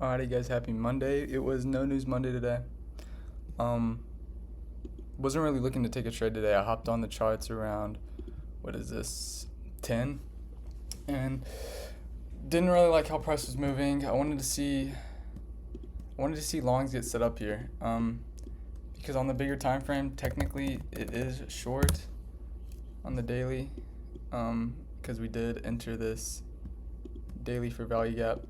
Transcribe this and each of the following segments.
Alrighty guys, happy Monday. It was no news Monday today. Um wasn't really looking to take a trade today. I hopped on the charts around, what is this, 10, and didn't really like how price was moving. I wanted to see longs get set up here. Because on the bigger time frame, technically it is short on the daily. Because we did enter this daily for value gap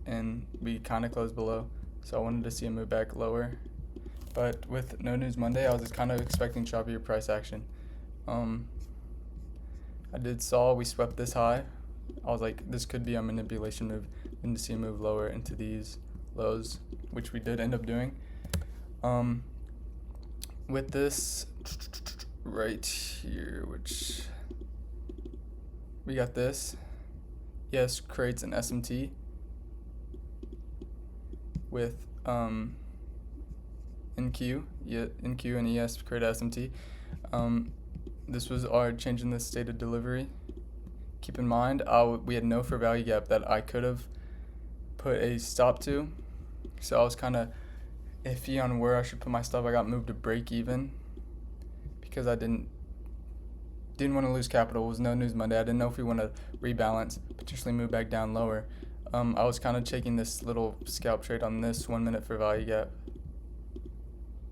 and we kind of closed below. So I wanted to see a move back lower. But with no news Monday, I was just kind of expecting choppier price action. I saw we swept this high. I was like, this could be a manipulation move, and to see a move lower into these lows, which we did end up doing. With this right here, which we got this, yes, creates an SMT with NQ, NQ and ES create SMT. This was our change in the state of delivery. Keep in mind, we had no fair value gap that I could have put a stop to, so I was kind of iffy on where I should put my stop. I got moved to break even because I didn't want to lose capital. It was no news Monday. I didn't know if we want to rebalance, potentially move back down lower. I was kind of taking this little scalp trade on this 1 minute for value gap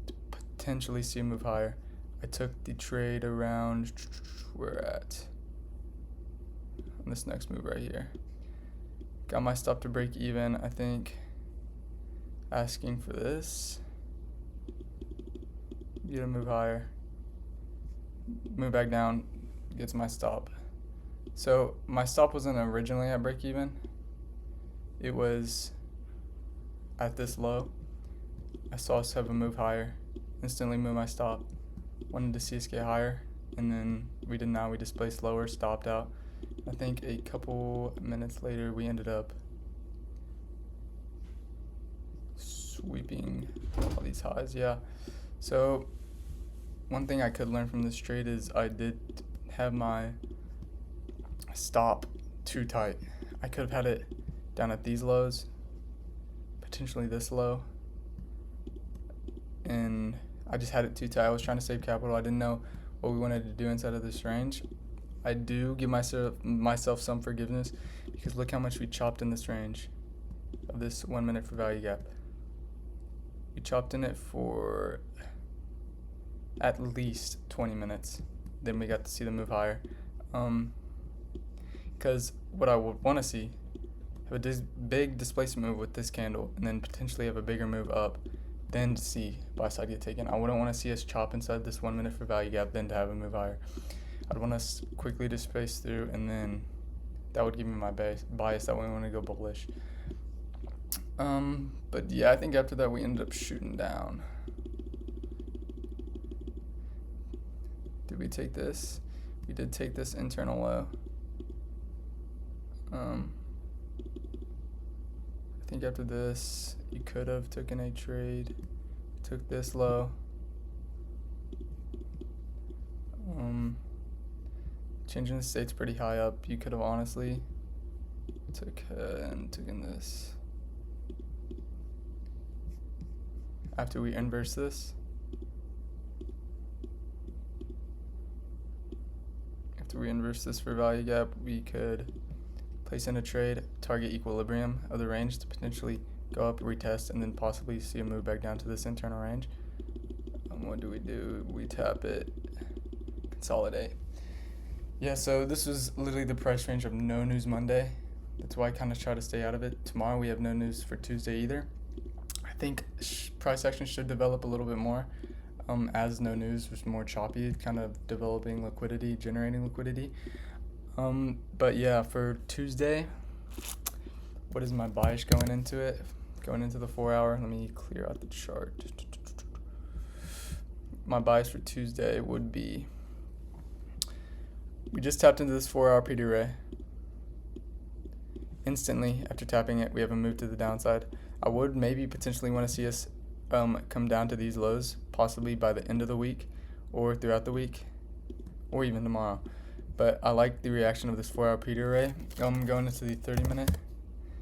to potentially see a move higher. I took the trade around where at on this next move right here. Got my stop to break even, I think. Asking for this. Get a move higher. Move back down. Gets my stop. So my stop wasn't originally at break even. It was at this low. I saw us have a move higher. Instantly moved my stop. Wanted to see us get higher, and then we did not. We displaced lower, stopped out. I think a couple minutes later we ended up sweeping all these highs. Yeah. So one thing I could learn from this trade is I did have my stop too tight. I could have had it down at these lows, potentially this low, and I just had it too tight. I was trying to save capital. I didn't know what we wanted to do inside of this range. I do give myself some forgiveness because look how much we chopped in this range of this 1 minute for value gap. We chopped in it for at least 20 minutes. Then we got to see the move higher. Because what I would want to see, have a big displacement move with this candle, and then potentially have a bigger move up, then to see buy side get taken. I wouldn't want to see us chop inside this 1 minute for value gap, then to have a move higher. I'd want us quickly to space through, and then that would give me my bias that way I want to go bullish. But yeah, I think after that we ended up shooting down. Did we take this? We did take this internal low. I think after this, you could have taken a trade. Took this low. Changing the state's pretty high up. You could have honestly taken this. After we inverse this. After we inverse this for value gap, we could place in a trade, target equilibrium of the range to potentially go up, retest, and then possibly see a move back down to this internal range. What do? We tap it, consolidate. Yeah, so this was literally the price range of no news Monday. That's why I kind of try to stay out of it. Tomorrow we have no news for Tuesday either. I think price action should develop a little bit more as no news was more choppy, kind of developing liquidity, generating liquidity. But yeah, for Tuesday, what is my bias going into it? Going into the 4 hour, let me clear out the chart. My bias for Tuesday would be, we just tapped into this 4 hour PD array. Instantly, after tapping it, we have a move to the downside. I would maybe potentially want to see us come down to these lows, possibly by the end of the week or throughout the week or even tomorrow. But I like the reaction of this 4 hour PD array. Going into the 30 minute.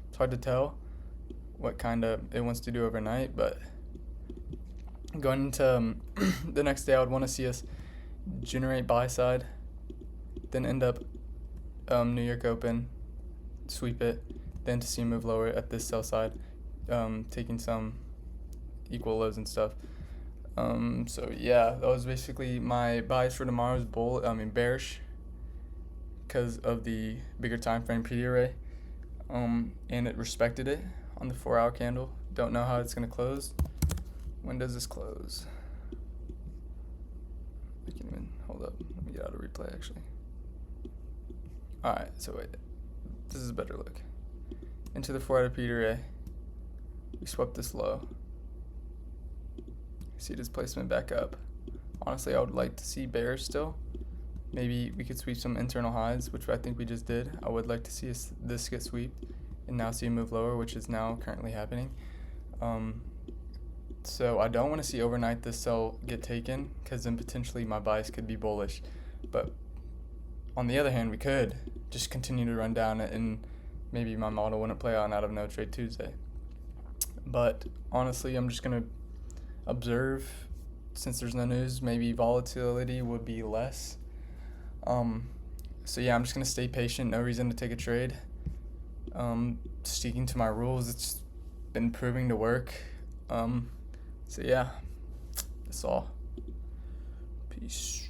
It's hard to tell. what kind of it wants to do overnight. But going into the next day, I would want to see us generate buy side, then end up New York Open, sweep it, then to see a move lower at this sell side, taking some equal lows and stuff. So yeah, that was basically my bias for tomorrow's bearish, because of the bigger time frame PD array, and it respected it on the 4 hour candle. Don't know how it's gonna close. When does this close? I can't even hold up. Let me get out of replay actually. Alright, so wait. This is a better look. Into the 4 hour PD array. We swept this low. See displacement back up. Honestly, I would like to see bears still. Maybe we could sweep some internal highs, which I think we just did. I would like to see this get swept and now see a move lower, which is now currently happening. So I don't want to see overnight this sell get taken, because then potentially my bias could be bullish. But on the other hand, we could just continue to run down it and maybe my model wouldn't play on out of No Trade Tuesday. But honestly, I'm just going to observe. Since there's no news, maybe volatility would be less. So yeah, I'm just going to stay patient. No reason to take a trade. Sticking to my rules, it's been proving to work. So yeah, that's all. Peace.